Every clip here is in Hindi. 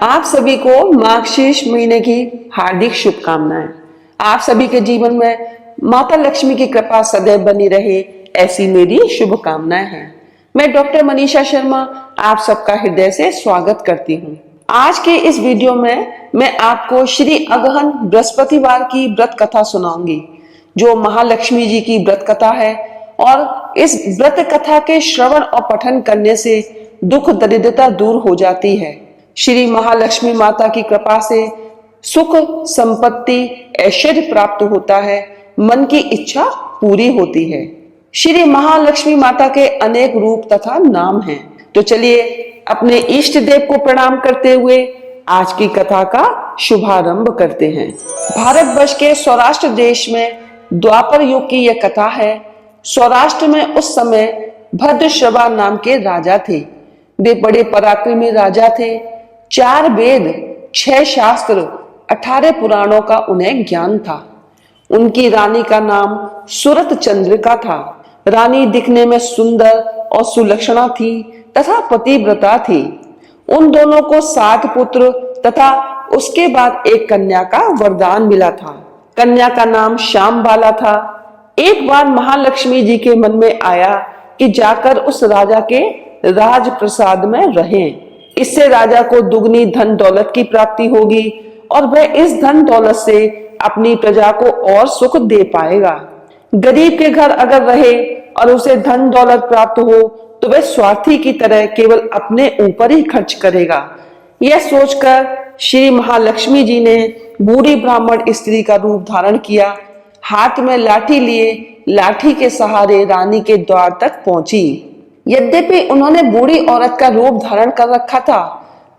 आप सभी को मार्गशीर्ष महीने की हार्दिक शुभकामनाएं। आप सभी के जीवन में माता लक्ष्मी की कृपा सदैव बनी रहे, ऐसी मेरी शुभकामनाएं हैं। मैं डॉक्टर मनीषा शर्मा आप सबका हृदय से स्वागत करती हूँ। आज के इस वीडियो में मैं आपको श्री अगहन बृहस्पतिवार की व्रत कथा सुनाऊंगी, जो महालक्ष्मी जी की व्रत कथा है। और इस व्रत कथा के श्रवण और पठन करने से दुख दरिद्रता दूर हो जाती है। श्री महालक्ष्मी माता की कृपा से सुख संपत्ति ऐश्वर्य प्राप्त होता है, मन की इच्छा पूरी होती है। श्री महालक्ष्मी माता के अनेक रूप तथा नाम हैं। तो चलिए अपने इष्ट देव को प्रणाम करते हुए आज की कथा का शुभारंभ करते हैं। भारतवर्ष के सौराष्ट्र देश में द्वापर युग की यह कथा है। सौराष्ट्र में उस समय भद्रश्रवा नाम के राजा थे। वे बड़े पराक्रमी राजा थे। 4 वेद, 6 शास्त्र, 18 पुराणों का उन्हें ज्ञान था। उनकी रानी का नाम सुरत चंद्रिका था। रानी दिखने में सुंदर और सुलक्षणा थी तथा पतिव्रता थी। उन दोनों को 7 पुत्र तथा उसके बाद एक कन्या का वरदान मिला था। कन्या का नाम श्यामबाला था। एक बार महालक्ष्मी जी के मन में आया कि जाकर उस राजा के राजप्रसाद में रहें। इससे राजा को दुगनी धन दौलत की प्राप्ति होगी और वह इस धन दौलत से अपनी प्रजा को और सुख दे पाएगा। गरीब के घर अगर रहे और उसे धन दौलत प्राप्त हो तो वह स्वार्थी की तरह केवल अपने ऊपर ही खर्च करेगा। यह सोचकर श्री महालक्ष्मी जी ने बूढ़ी ब्राह्मण स्त्री का रूप धारण किया। हाथ में लाठी लिए लाठी के सहारे रानी के द्वार तक पहुंची। यद्यपि उन्होंने बूढ़ी औरत का रूप धारण कर रखा था,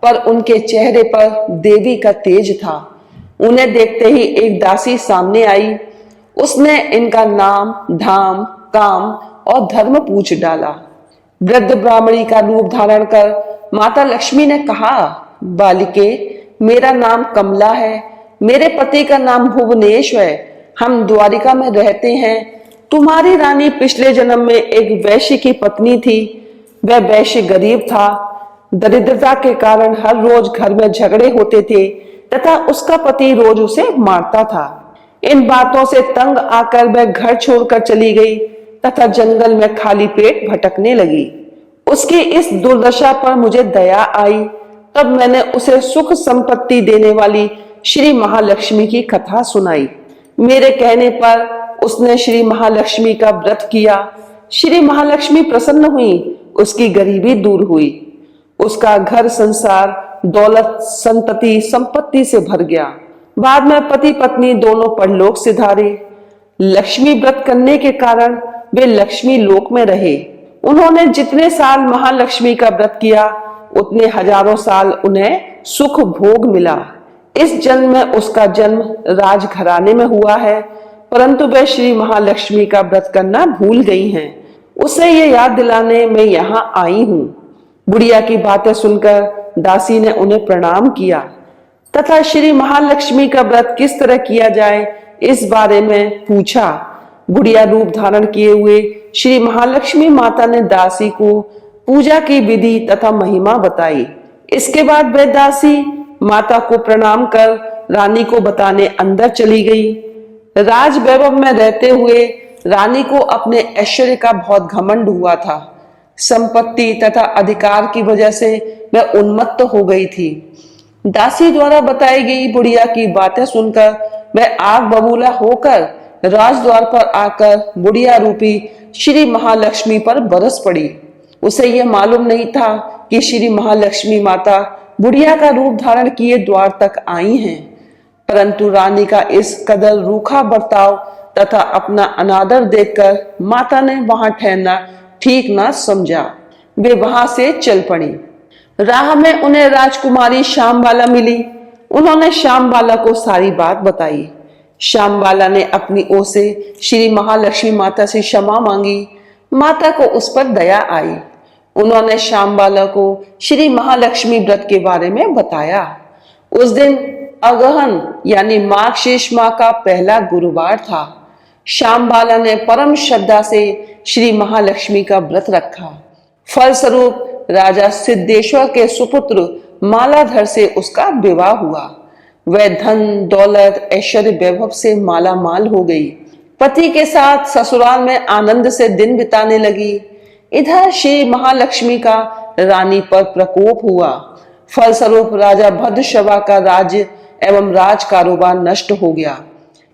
पर उनके चेहरे पर देवी का तेज था। उन्हें देखते ही एक दासी सामने आई। उसने इनका नाम, धाम, काम और धर्म पूछ डाला। वृद्ध ब्राह्मणी का रूप धारण कर माता लक्ष्मी ने कहा, बालिके, मेरा नाम कमला है। मेरे पति का नाम भुवनेश है। हम द्वारिका में रहते हैं। तुम्हारी रानी पिछले जन्म में एक वैश्य की पत्नी थी। वह वैश्य गरीब था। दरिद्रता के कारण हर रोज घर में झगड़े होते थे तथा उसका पति रोज उसे मारता था। इन बातों से तंग आकर वह घर छोड़कर चली गई तथा जंगल में खाली पेट भटकने लगी। उसकी इस दुर्दशा पर मुझे दया आई। तब मैंने उसे सुख संपत्ति देने वाली श्री महालक्ष्मी की कथा सुनाई। मेरे कहने पर उसने श्री महालक्ष्मी का व्रत किया। श्री महालक्ष्मी प्रसन्न हुई। उसकी गरीबी दूर हुई। उसका घर संसार दौलत संतति संपत्ति से भर गया। बाद में पति पत्नी दोनों परलोक सिधारे। लक्ष्मी व्रत करने के कारण वे लक्ष्मी लोक में रहे। उन्होंने जितने साल महालक्ष्मी का व्रत किया उतने हजारों साल उन्हें सुख भोग मिला। इस जन्म में उसका जन्म राजघराने में हुआ है, परंतु वे श्री महालक्ष्मी का व्रत करना भूल गई हैं। उसे ये याद दिलाने मैं यहाँ आई हूँ। बुढ़िया की बातें सुनकर दासी ने उन्हें प्रणाम किया तथा श्री महालक्ष्मी का व्रत किस तरह किया जाए इस बारे में पूछा। बुढ़िया रूप धारण किए हुए श्री महालक्ष्मी माता ने दासी को पूजा की विधि तथा महिमा बताई। इसके बाद वह दासी माता को प्रणाम कर रानी को बताने अंदर चली गई। राज वैभव में रहते हुए रानी को अपने ऐश्वर्य का बहुत घमंड हुआ था। संपत्ति तथा अधिकार की वजह से वह उन्मत्त हो गई थी। दासी द्वारा बताई गई बुढ़िया की बातें सुनकर वह आग बबूला होकर राजद्वार पर आकर बुढ़िया रूपी श्री महालक्ष्मी पर बरस पड़ी। उसे यह मालूम नहीं था कि श्री महालक्ष्मी माता बुढ़िया का रूप धारण किए द्वार तक आई हैं। परंतु रानी का इस कदर रूखा बर्ताव तथा अपना अनादर देखकर माता ने वहां ठहरना ठीक ना समझा। वे वहां से चल पड़ी। राह में उन्हें राजकुमारी श्यामबाला मिली। उन्होंने श्यामबाला को सारी बात बताई। श्यामबाला ने अपनी ओर से श्री महालक्ष्मी माता से क्षमा मांगी। माता को उस पर दया आई। उन्होंने श्यामबाला को श्री महालक्ष्मी व्रत के बारे में बताया। उस दिन अगहन यानी मार्गशीर्ष माह का पहला गुरुवार था। श्यामबाला ने परम श्रद्धा से श्री महालक्ष्मी का व्रत रखा। फलस्वरूप राजा सिद्धेश्वर के सुपुत्र मालाधर से उसका विवाह हुआ। वह धन दौलत ऐश्वर्य वैभव से माला माल हो गई। पति के साथ ससुराल में आनंद से दिन बिताने लगी। इधर श्री महालक्ष्मी का रानी पर प्रकोप हुआ। फलस्वरूप राजा भद्रशवा का राज्य एवं राज कारोबार नष्ट हो गया।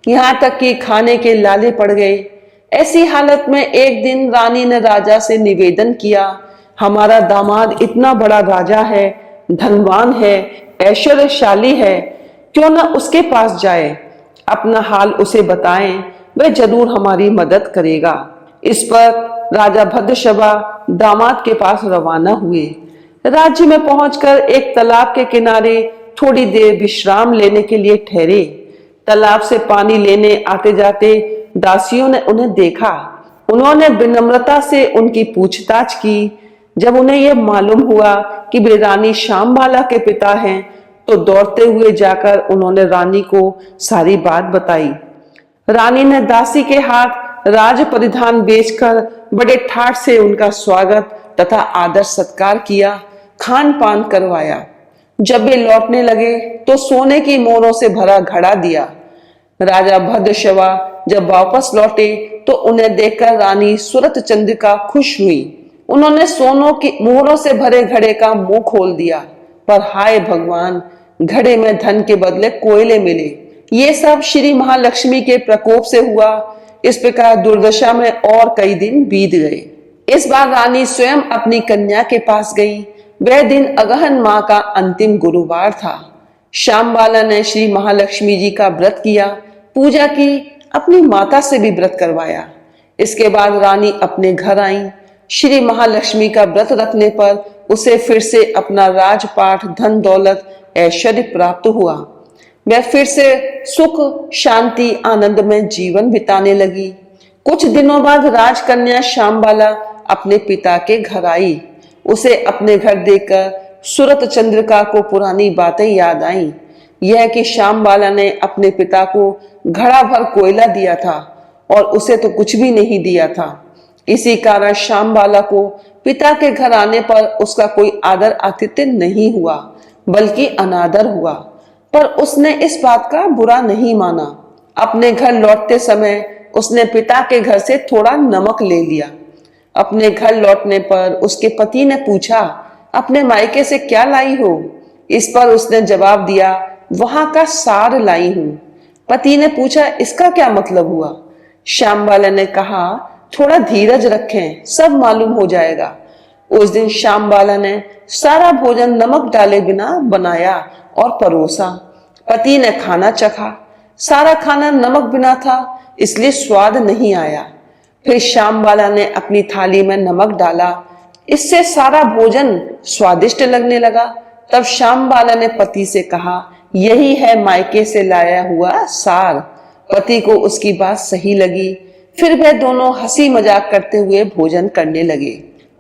यहाँ तक कि खाने के लाले पड़ गए। ऐसी हालत में एक दिन रानी ने राजा से निवेदन किया, हमारा दामाद इतना बड़ा राजा है, धनवान है, ऐश्वर्यशाली है, क्यों न उसके पास जाए, अपना हाल उसे बताएं, वह जरूर हमारी मदद करेगा। इस पर राजा भद्रशवा दामाद के पास रवाना हुए। राज्य में पहुंचकर एक तालाब के किनारे थोड़ी देर विश्राम लेने के लिए ठहरे। तालाब से पानी लेने आते जाते दासियों ने उन्हें देखा। उन्होंने विनम्रता से उनकी पूछताछ की। जब उन्हें यह मालूम हुआ कि वे रानी श्यामबाला के पिता हैं, तो दौड़ते हुए जाकर उन्होंने रानी को सारी बात बताई। रानी ने दासी के हाथ राज परिधान बेचकर बड़े ठाठ से उनका स्वागत तथा आदर सत्कार किया, खान पान करवाया। जब वे लौटने लगे तो सोने की मोहरों से भरा घड़ा दिया। राजा भद्रशवा जब वापस लौटे तो उन्हें देखकर रानी सूरत चंद्रिका खुश हुई। उन्होंने सोनों की मोहरों से भरे घड़े का मुंह खोल दिया, पर हाय भगवान, घड़े में धन के बदले कोयले मिले। ये सब श्री महालक्ष्मी के प्रकोप से हुआ। इस प्रकार दुर्दशा में और कई दिन बीत गए। इस बार रानी स्वयं अपनी कन्या के पास गई। वह दिन अगहन माह का अंतिम गुरुवार था। श्यामबाला ने श्री महालक्ष्मी जी का व्रत किया, पूजा की, अपनी माता से भी व्रत करवाया। इसके बाद रानी अपने घर आई। श्री महालक्ष्मी का व्रत रखने पर उसे फिर से अपना राजपाट, धन दौलत, ऐश्वर्य प्राप्त हुआ। वह फिर से सुख, शांति, आनंद में जीवन बिताने लगी। कुछ दिनों बाद राजकन्या श्यामबाला अपने पिता के घर आई। उसे अपने घर देखकर सूरत चंद्रिका को पुरानी बातें याद आईं। यह कि श्यामबाला ने अपने पिता को घड़ा भर कोयला दिया था और उसे तो कुछ भी नहीं दिया था। इसी कारण श्यामबाला को पिता के घर आने पर उसका कोई आदर आतिथ्य नहीं हुआ, बल्कि अनादर हुआ। पर उसने इस बात का बुरा नहीं माना। अपने घर लौटते समय उसने पिता के घर से थोड़ा नमक ले लिया। अपने घर लौटने पर उसके पति ने पूछा, अपने मायके से क्या लाई हो? इस पर उसने जवाब दिया, वहां का सार लाई हूं। पति ने पूछा, इसका क्या मतलब हुआ? श्यामबाला ने कहा, थोड़ा धीरज रखें, सब मालूम हो जाएगा। उस दिन श्यामबाला ने सारा भोजन नमक डाले बिना बनाया और परोसा। पति ने खाना चखा। सारा खाना नमक बिना था, इसलिए स्वाद नहीं आया। फिर श्यामबाला ने अपनी थाली में नमक डाला। इससे सारा भोजन स्वादिष्ट लगने लगा। तब श्यामबाला ने पति से कहा, यही है मायके से लाया हुआ सार। पति को उसकी बात सही लगी। फिर वे दोनों हंसी मजाक करते हुए भोजन करने लगे।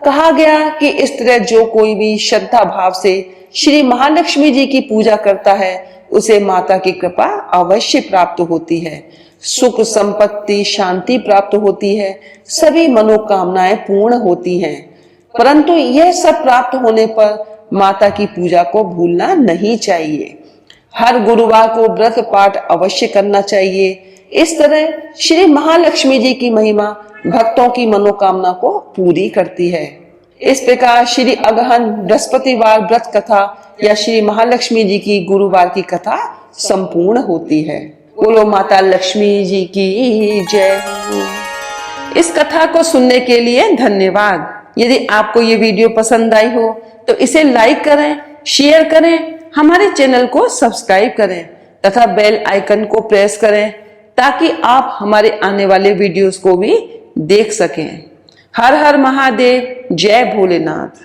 कहा गया कि इस तरह जो कोई भी श्रद्धा भाव से श्री महालक्ष्मी जी की पूजा करता है, उसे माता की कृपा अवश्य प्राप्त होती है। सुख, संपत्ति, शांति प्राप्त होती है। सभी मनोकामनाएं पूर्ण होती हैं। परंतु यह सब प्राप्त होने पर माता की पूजा को भूलना नहीं चाहिए। हर गुरुवार को व्रत पाठ अवश्य करना चाहिए। इस तरह श्री महालक्ष्मी जी की महिमा भक्तों की मनोकामना को पूरी करती है। इस प्रकार श्री अगहन बृहस्पतिवार व्रत कथा या श्री महालक्ष्मी जी की गुरुवार की कथा संपूर्ण होती है। बोलो माता लक्ष्मी जी की जय हो। इस कथा को सुनने के लिए धन्यवाद। यदि आपको ये वीडियो पसंद आई हो तो इसे लाइक करें, शेयर करें, हमारे चैनल को सब्सक्राइब करें तथा बेल आइकन को प्रेस करें ताकि आप हमारे आने वाले वीडियोस को भी देख सकें। हर हर महादेव, जय भोलेनाथ।